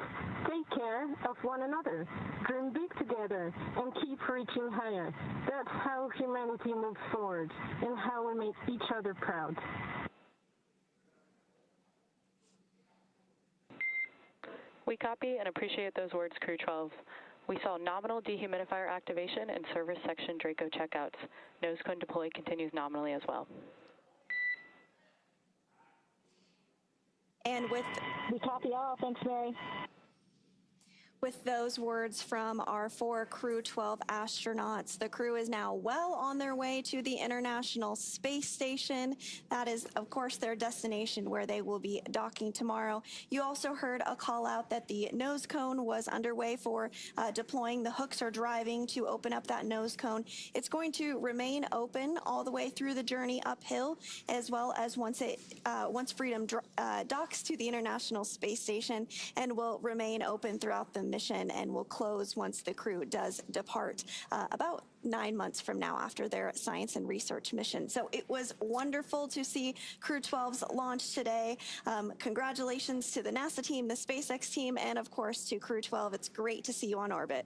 Take care of one another, dream big together, and keep reaching higher. That's how humanity moves forward and how we make each other proud. We copy and appreciate those words, Crew 12. We saw nominal dehumidifier activation and service section Draco checkouts. Nose cone deploy continues nominally as well. And with we copy all. Thanks, Mary. With those words from our 4 Crew 12 astronauts, the crew is now well on their way to the International Space Station. That is, of course, their destination where they will be docking tomorrow. You also heard a call out that the nose cone was underway for deploying. The hooks are driving to open up that nose cone. It's going to remain open all the way through the journey uphill, as well as once Freedom docks to the International Space Station, and will remain open throughout the mission and will close once the crew does depart about 9 months from now after their science and research mission. So it was wonderful to see Crew 12's launch today. Congratulations to the NASA team, the SpaceX team, and of course to Crew 12. It's great to see you on orbit.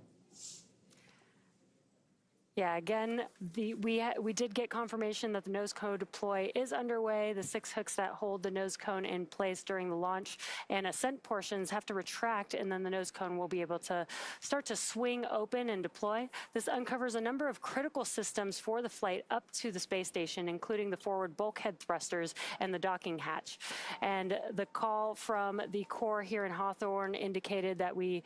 Yeah, again, we did get confirmation that the nose cone deploy is underway. The 6 hooks that hold the nose cone in place during the launch and ascent portions have to retract, and then the nose cone will be able to start to swing open and deploy. This uncovers a number of critical systems for the flight up to the space station, including the forward bulkhead thrusters and the docking hatch. And the call from the Corps here in Hawthorne indicated that we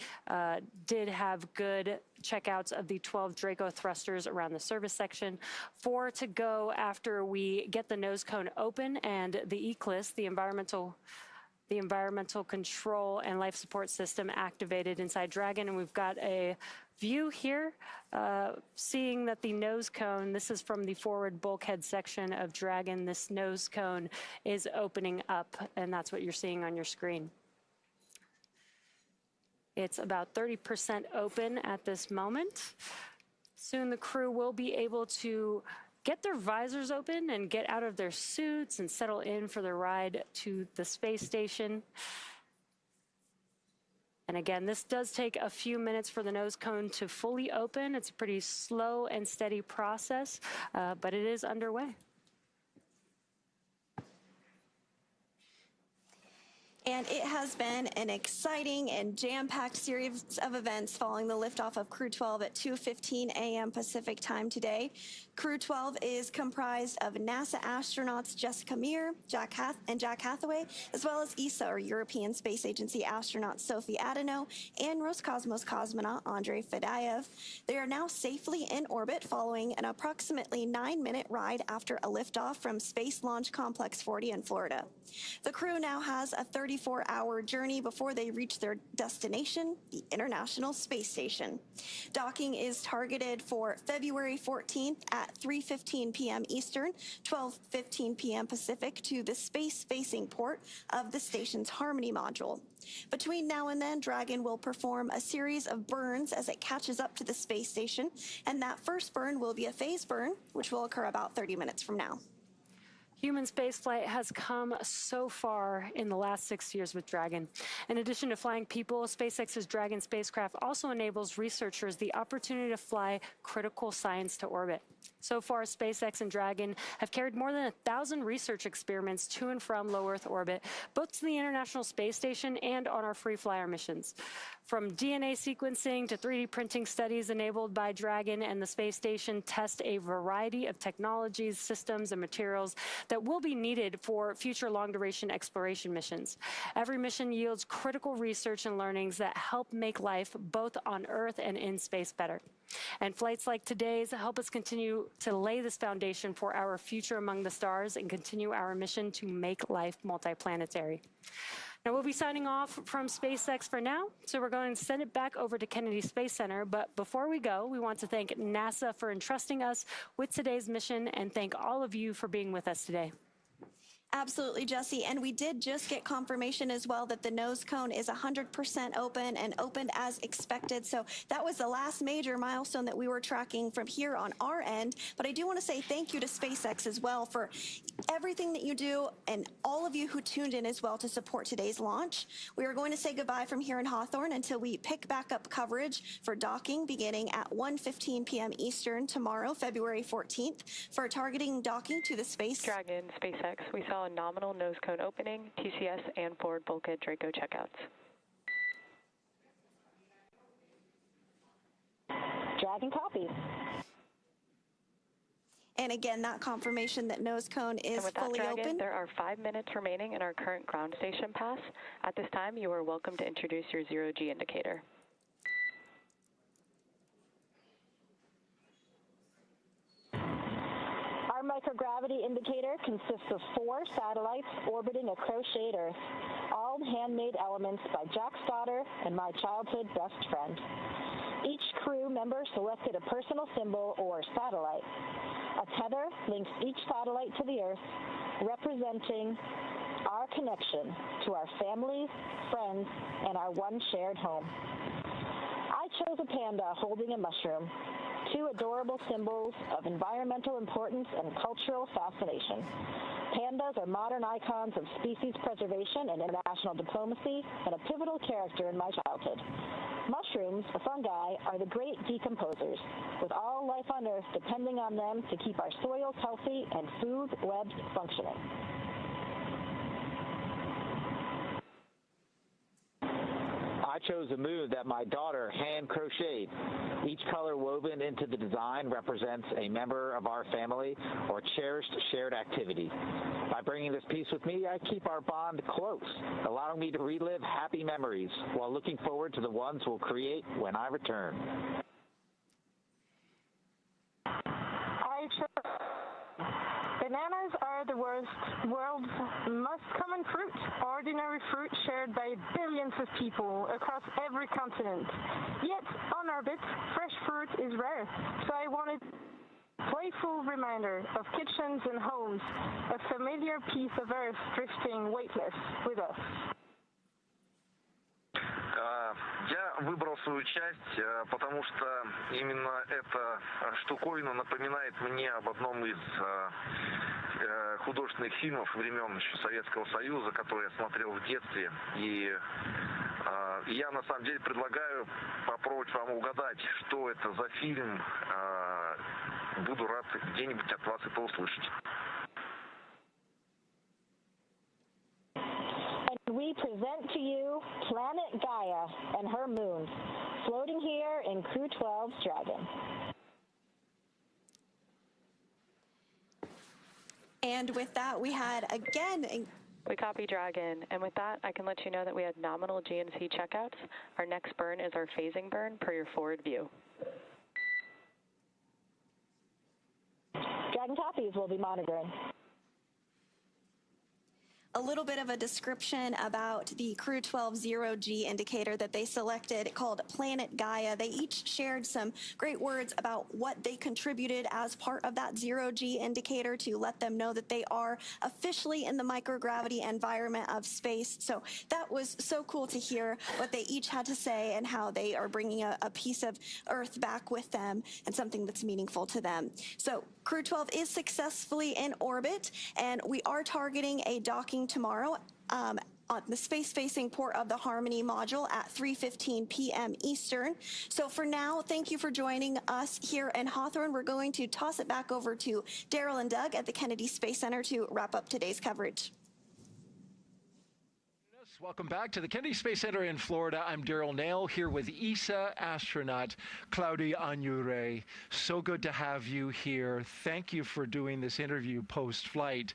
did have good checkouts of the 12 Draco thrusters around the service section. 4 to go after we get the nose cone open and the ECLSS, the environmental control and life support system, activated inside Dragon. And we've got a view here seeing that the nose cone, this is from the forward bulkhead section of Dragon, this nose cone is opening up, and that's what you're seeing on your screen. It's about 30% open at this moment. Soon the crew will be able to get their visors open and get out of their suits and settle in for the ride to the space station. And again, this does take a few minutes for the nose cone to fully open. It's a pretty slow and steady process, but it is underway. And it has been an exciting and jam-packed series of events following the liftoff of Crew 12 at 2:15 a.m. Pacific time today. Crew 12 is comprised of NASA astronauts Jessica Meir, Jack Hathaway, as well as ESA, or European Space Agency astronaut Sophie Adenou, and Roscosmos cosmonaut Andrei Fedyaev. They are now safely in orbit following an approximately 9-minute ride after a liftoff from Space Launch Complex 40 in Florida. The crew now has a 30 34-hour journey before they reach their destination, the International Space Station. Docking is targeted for February 14th at 3:15 p.m. Eastern, 12:15 p.m. Pacific to the space-facing port of the station's Harmony module. Between now and then, Dragon will perform a series of burns as it catches up to the space station, and that first burn will be a phase burn, which will occur about 30 minutes from now. Human spaceflight has come so far in the last 6 years with Dragon. In addition to flying people, SpaceX's Dragon spacecraft also enables researchers the opportunity to fly critical science to orbit. So far, SpaceX and Dragon have carried more than 1,000 research experiments to and from low Earth orbit, both to the International Space Station and on our free flyer missions. From DNA sequencing to 3D printing studies enabled by Dragon and the space station test a variety of technologies, systems, and materials that will be needed for future long-duration exploration missions. Every mission yields critical research and learnings that help make life both on Earth and in space better. And flights like today's help us continue to lay this foundation for our future among the stars and continue our mission to make life multiplanetary. Now, we'll be signing off from SpaceX for now, so we're going to send it back over to Kennedy Space Center. But before we go, we want to thank NASA for entrusting us with today's mission and thank all of you for being with us today. Absolutely, Jesse. And we did just get confirmation as well that the nose cone is 100% open and opened as expected. So that was the last major milestone that we were tracking from here on our end. But I do want to say thank you to SpaceX as well for everything that you do and all of you who tuned in as well to support today's launch. We are going to say goodbye from here in Hawthorne until we pick back up coverage for docking beginning at 1:15 p.m. Eastern tomorrow, February 14th, for targeting docking to the space. Dragon, SpaceX, we saw a nominal nose cone opening, TCS and forward bulkhead Draco checkouts. Dragon copies. And again, that confirmation that nose cone is fully open. There are 5 minutes remaining in our current ground station pass. At this time, you are welcome to introduce your zero-G indicator. Our microgravity indicator consists of 4 satellites orbiting a crocheted Earth, all handmade elements by Jack Stoddard and my childhood best friend. Each crew member selected a personal symbol or satellite. A tether links each satellite to the Earth, representing our connection to our families, friends, and our one shared home. I chose a panda holding a mushroom, 2 adorable symbols of environmental importance and cultural fascination. Pandas are modern icons of species preservation and international diplomacy, and a pivotal character in my childhood. Mushrooms, or fungi, are the great decomposers, with all life on Earth depending on them to keep our soils healthy and food webs functioning. I chose a moon that my daughter hand crocheted. Each color woven into the design represents a member of our family or cherished shared activity. By bringing this piece with me, I keep our bond close, allowing me to relive happy memories while looking forward to the ones we'll create when I return. Bananas are the world's most common fruit, ordinary fruit shared by billions of people across every continent. Yet, on orbit, fresh fruit is rare, so I wanted a playful reminder of kitchens and homes, a familiar piece of Earth drifting weightless with us. Я выбрал свою часть, потому что именно эта штуковина напоминает мне об одном из художественных фильмов времен еще Советского Союза, который я смотрел в детстве. И я на самом деле предлагаю попробовать вам угадать, что это за фильм. Буду рад где-нибудь от вас это услышать. We present to you Planet Gaia and her moons, floating here in Crew 12's Dragon. And with that, we had again... We copy Dragon, and with that, I can let you know that we had nominal GNC checkouts. Our next burn is our phasing burn per your forward view. Dragon copies will be monitoring. a little bit of a description about the Crew 12 0G indicator that they selected called Planet Gaia. They each shared some great words about what they contributed as part of that 0G indicator to let them know that they are officially in the microgravity environment of space. So that was so cool to hear what they each had to say and how they are bringing a piece of Earth back with them and something that's meaningful to them. So Crew 12 is successfully in orbit, and we are targeting a docking tomorrow on the space-facing port of the Harmony module at 3:15 p.m. Eastern. So for now, thank you for joining us here in Hawthorne. We're going to toss it back over to Daryl and Doug at the Kennedy Space Center to wrap up today's coverage. Welcome back to the Kennedy Space Center in Florida. I'm Daryl Nail here with ESA astronaut Claudia Añure. So good to have you here. Thank you for doing this interview post-flight.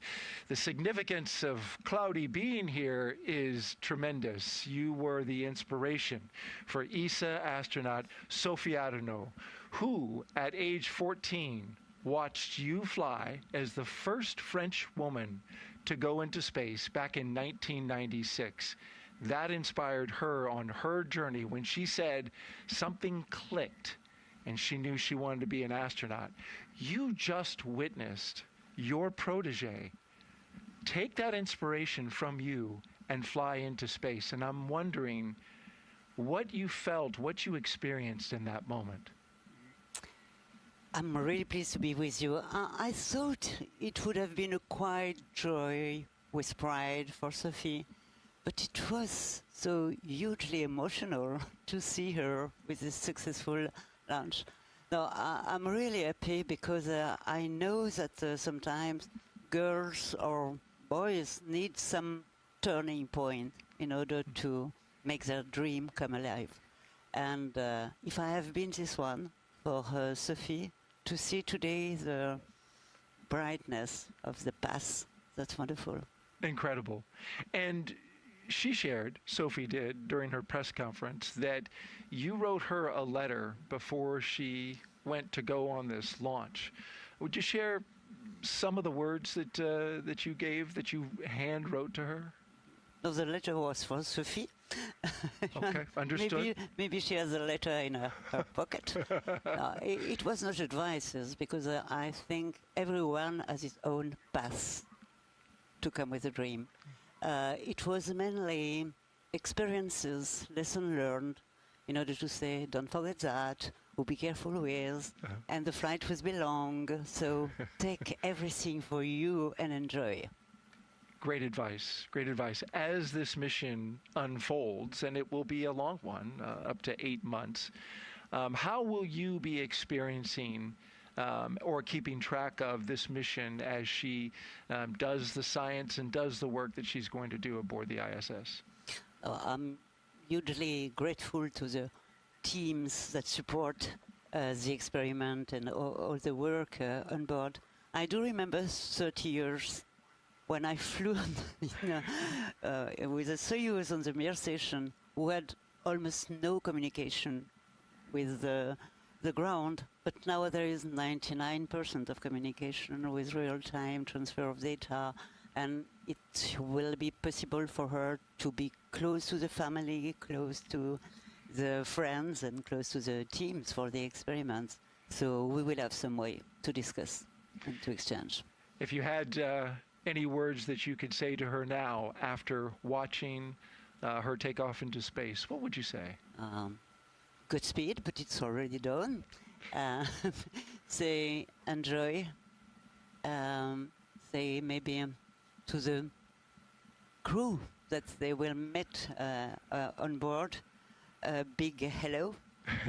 The significance of Claudia being here is tremendous. You were the inspiration for ESA astronaut Sophie Artemis, who at age 14 watched you fly as the first French woman to go into space back in 1996. That inspired her on her journey when she said something clicked and she knew she wanted to be an astronaut. You just witnessed your protege take that inspiration from you and fly into space. And I'm wondering what you felt, what you experienced in that moment. I'm really pleased to be with you. I thought it would have been a quiet joy with pride for Sophie, but it was so hugely emotional to see her with this successful launch. Now, I'm really happy because I know that sometimes girls or boys need some turning point in order to make their dream come alive. And if I have been this one for Sophie, to see today the brightness of the past, that's wonderful. Incredible. And she shared, Sophie did, during her press conference, that you wrote her a letter before she went to go on this launch. Would you share some of the words that that you gave, that you hand wrote to her? No, the letter was for Sophie. Okay, understood. Maybe she has a letter in her pocket. It was not advices, because I think everyone has his own path to come with a dream. It was mainly experiences, lesson learned, in order to say, don't forget that, or be careful with, and the flight will be long, so take everything for you and enjoy. Great advice, great advice. As this mission unfolds, and it will be a long one, up to 8 months, how will you be experiencing or keeping track of this mission as she does the science and does the work that she's going to do aboard the ISS? I'm hugely grateful to the teams that support the experiment and all the work on board. I do remember 30 years when I flew with a Soyuz on the Mir station, who had almost no communication with the ground, but now there is 99% of communication with real-time transfer of data, and it will be possible for her to be close to the family, close to the friends, and close to the teams for the experiments. So we will have some way to discuss and to exchange. If you had any words that you could say to her now after watching her take off into space, what would you say? Godspeed, but it's already done. Say enjoy. Say maybe to the crew that they will meet on board a big hello,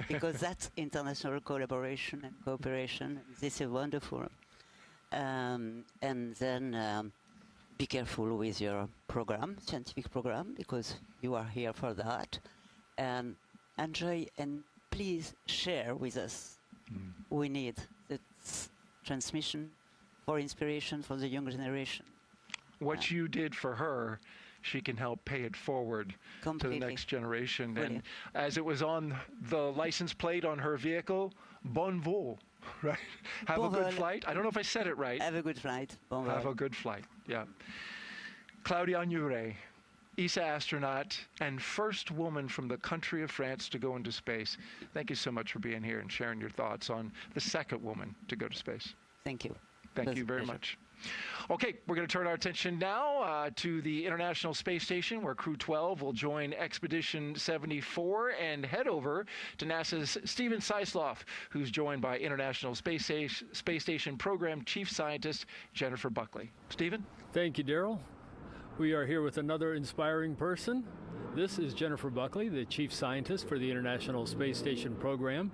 because that's international collaboration and cooperation. This is wonderful. And then be careful with your program, scientific program, because you are here for that. And enjoy, and please share with us. We need this transmission for inspiration for the younger generation. What you did for her, she can help pay it forward completely. To the next generation. Brilliant. And as it was on the license plate on her vehicle, bon vol. Right. Have Bon a good vol. flight. I don't know if I said it right. Have a good flight. Bon vol. Have a good flight. Yeah. Claudia Agnure, ESA astronaut and first woman from the country of France to go into space. Thank you so much for being here and sharing your thoughts on the second woman to go to space. Thank you. Thank you very much. Okay, we're going to turn our attention now to the International Space Station, where Crew 12 will join Expedition 74 and head over to NASA's Stephen Seisloff, who's joined by International Space Station Program Chief Scientist Jennifer Buckley. Stephen? Thank you, Daryl. We are here with another inspiring person. This is Jennifer Buckley, the Chief Scientist for the International Space Station Program.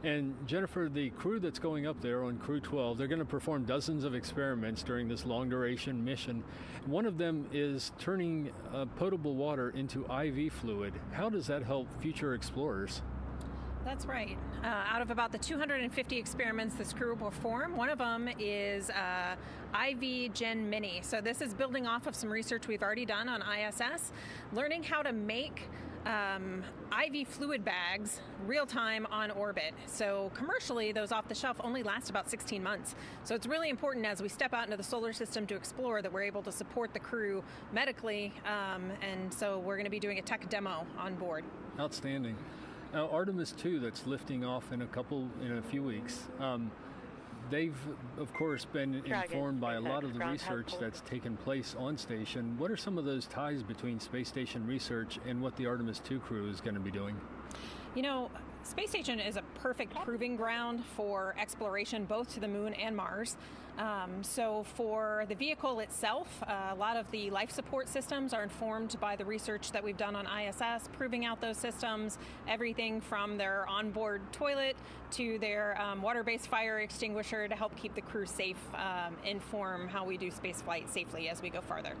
And Jennifer, the crew that's going up there on Crew 12, they're going to perform dozens of experiments during this long-duration mission. One of them is turning potable water into IV fluid. How does that help future explorers? That's right. Out of about the 250 experiments this crew will perform, one of them is IV Gen Mini. So this is building off of some research we've already done on ISS, learning how to make IV fluid bags real-time on orbit. So commercially, those off the shelf only last about 16 months. So it's really important as we step out into the solar system to explore that we're able to support the crew medically. And so we're going to be doing a tech demo on board. Outstanding. Now, Artemis II, that's lifting off in a few weeks. They've, of course, been informed by a lot of the research that's taken place on station. What are some of those ties between space station research and what the Artemis II crew is going to be doing? You know, space station is a perfect proving ground for exploration, both to the moon and Mars. So for the vehicle itself, a lot of the life support systems are informed by the research that we've done on ISS, proving out those systems, everything from their onboard toilet to their water-based fire extinguisher to help keep the crew safe, inform how we do space flight safely as we go farther.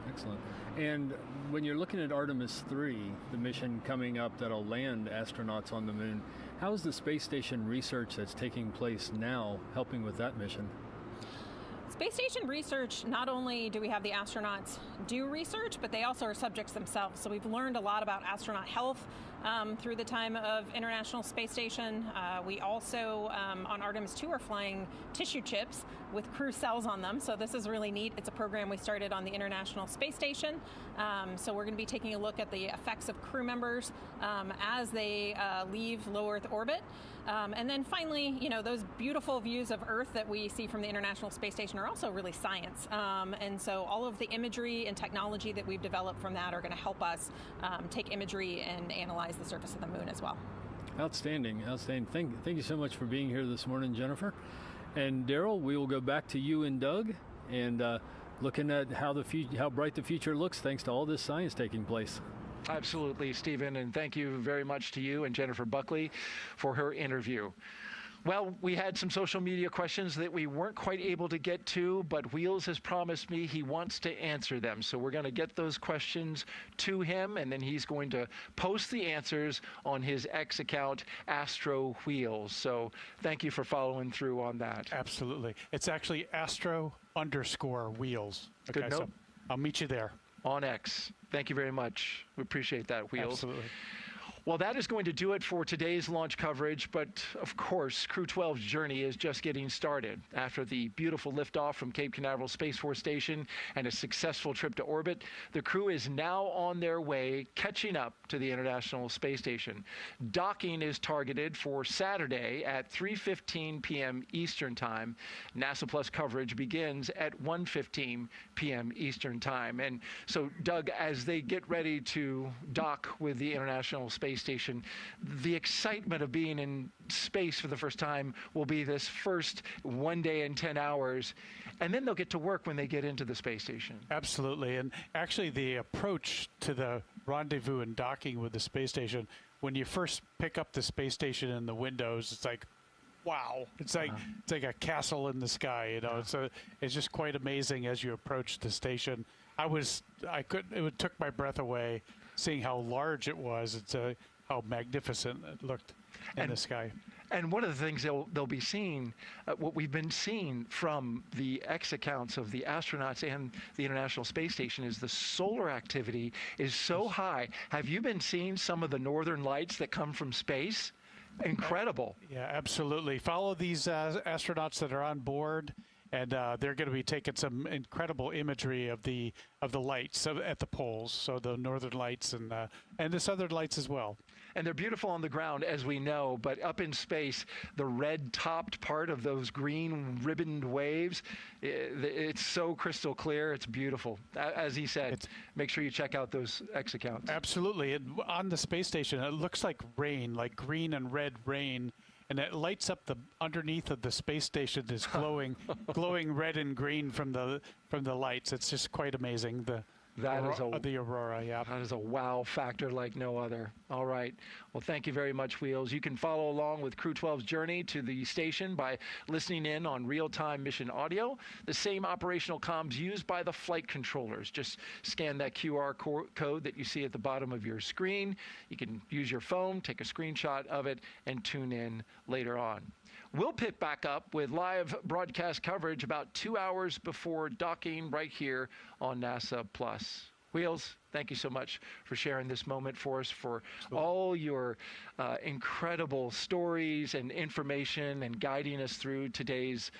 Excellent. And when you're looking at Artemis III, the mission coming up that'll land astronauts on the moon, how is the space station research that's taking place now helping with that mission? Space station research, not only do we have the astronauts do research, but they also are subjects themselves. So we've learned a lot about astronaut health through the time of International Space Station. We also, on Artemis II, are flying tissue chips with crew cells on them. So this is really neat. It's a program we started on the International Space Station. So we're going to be taking a look at the effects of crew members as they leave low Earth orbit. And then finally, you know, those beautiful views of Earth that we see from the International Space Station are also really science. And so all of the imagery and technology that we've developed from that are going to help us take imagery and analyze the surface of the moon as well. Outstanding, outstanding. Thank you so much for being here this morning, Jennifer. And Daryl, we will go back to you and Doug and looking at how bright the future looks thanks to all this science taking place. Absolutely, Stephen, and thank you very much to you and Jennifer Buckley for her interview. Well, we had some social media questions that we weren't quite able to get to, but Wheels has promised me he wants to answer them. So we're going to get those questions to him, and then he's going to post the answers on his X account, Astro Wheels. So thank you for following through on that. Absolutely. It's actually Astro_Wheels. Okay, Good note. So I'll meet you there. On X. Thank you very much. We appreciate that, Wheels. Absolutely. Well, that is going to do it for today's launch coverage, but of course, Crew 12's journey is just getting started. After the beautiful liftoff from Cape Canaveral Space Force Station and a successful trip to orbit, the crew is now on their way, catching up to the International Space Station. Docking is targeted for Saturday at 3:15 p.m. Eastern Time. NASA Plus coverage begins at 1:15 p.m. Eastern Time. And so, Doug, as they get ready to dock with the International Space Station, the excitement of being in space for the first time will be this first 1 day and 10 hours, and then they'll get to work when they get into the space station. Absolutely. And actually the approach to the rendezvous and docking with the space station, when you first pick up the space station in the windows, it's like, wow, it's like a castle in the sky, you know. So it's just quite amazing as you approach the station. It took my breath away seeing how large it was. It's how magnificent it looked in the sky. And one of the things they'll be seeing, what we've been seeing from the X accounts of the astronauts and the International Space Station, is the solar activity is so high. Have you been seeing some of the northern lights that come from space? Incredible. Yeah, absolutely. Follow these astronauts that are on board, and they're going to be taking some incredible imagery of the lights at the poles, so the northern lights and the southern lights as well. And they're beautiful on the ground, as we know, but up in space, the red-topped part of those green ribboned waves, it's so crystal clear. It's beautiful. As he said, make sure you check out those X accounts. Absolutely. And on the space station, it looks like rain, like green and red rain, and it lights up the underneath of the space station is glowing, glowing red and green from the lights. It's just quite amazing. The aurora, yeah. That is a wow factor like no other. All right. Well, thank you very much, Wheels. You can follow along with Crew 12's journey to the station by listening in on real-time mission audio, the same operational comms used by the flight controllers. Just scan that QR code that you see at the bottom of your screen. You can use your phone, take a screenshot of it, and tune in later on. We'll pick back up with live broadcast coverage about 2 hours before docking right here on NASA Plus. Wheels, thank you so much for sharing this moment for us, for all your incredible stories and information and guiding us through today's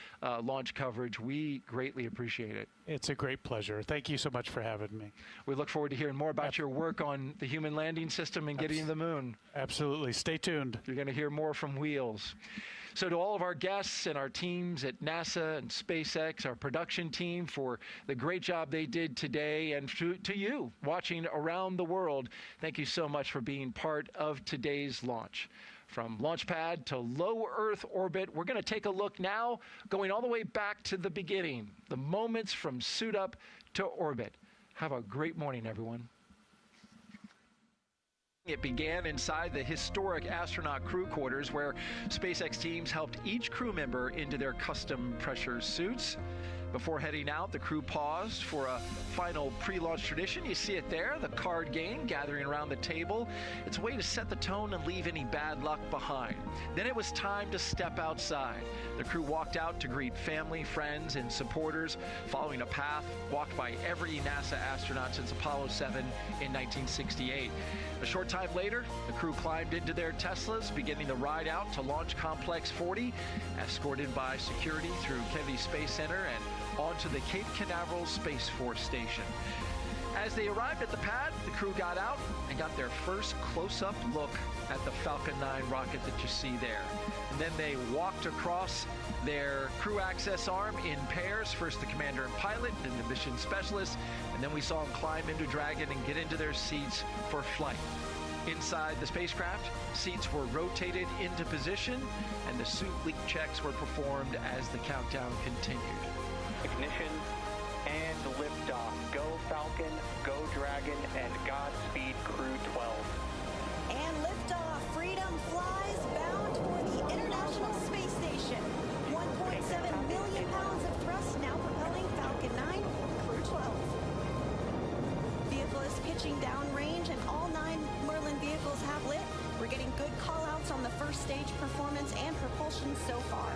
launch coverage. We greatly appreciate it. It's a great pleasure. Thank you so much for having me. We look forward to hearing more about your work on the human landing system and getting to the moon. Absolutely. Stay tuned. You're going to hear more from Wheels. So to all of our guests and our teams at NASA and SpaceX, our production team, for the great job they did today, and to you watching around the world, thank you so much for being part of today's launch. From launch pad to low Earth orbit, we're going to take a look now, going all the way back to the beginning, the moments from suit up to orbit. Have a great morning, everyone. It began inside the historic astronaut crew quarters, where SpaceX teams helped each crew member into their custom pressure suits. Before heading out, the crew paused for a final pre-launch tradition. You see it there, the card game, gathering around the table. It's a way to set the tone and leave any bad luck behind. Then it was time to step outside. The crew walked out to greet family, friends, and supporters, following a path walked by every NASA astronaut since Apollo 7 in 1968. A short time later, the crew climbed into their Teslas, beginning the ride out to Launch Complex 40, escorted by security through Kennedy Space Center and onto the Cape Canaveral Space Force Station. As they arrived at the pad, the crew got out and got their first close-up look at the Falcon 9 rocket that you see there. And then they walked across their crew access arm in pairs, first the commander and pilot, then the mission specialist, and then we saw them climb into Dragon and get into their seats for flight. Inside the spacecraft, seats were rotated into position, and the suit leak checks were performed as the countdown continued. Ignition and liftoff. Go Falcon, go Dragon, and Godspeed Crew 12. And liftoff. Freedom flies bound for the International Space Station. 1.7 million pounds of thrust now propelling Falcon 9, Crew 12. Vehicle is pitching downrange, and all 9 Merlin vehicles have lit. We're getting good call-outs on the first stage performance and propulsion so far.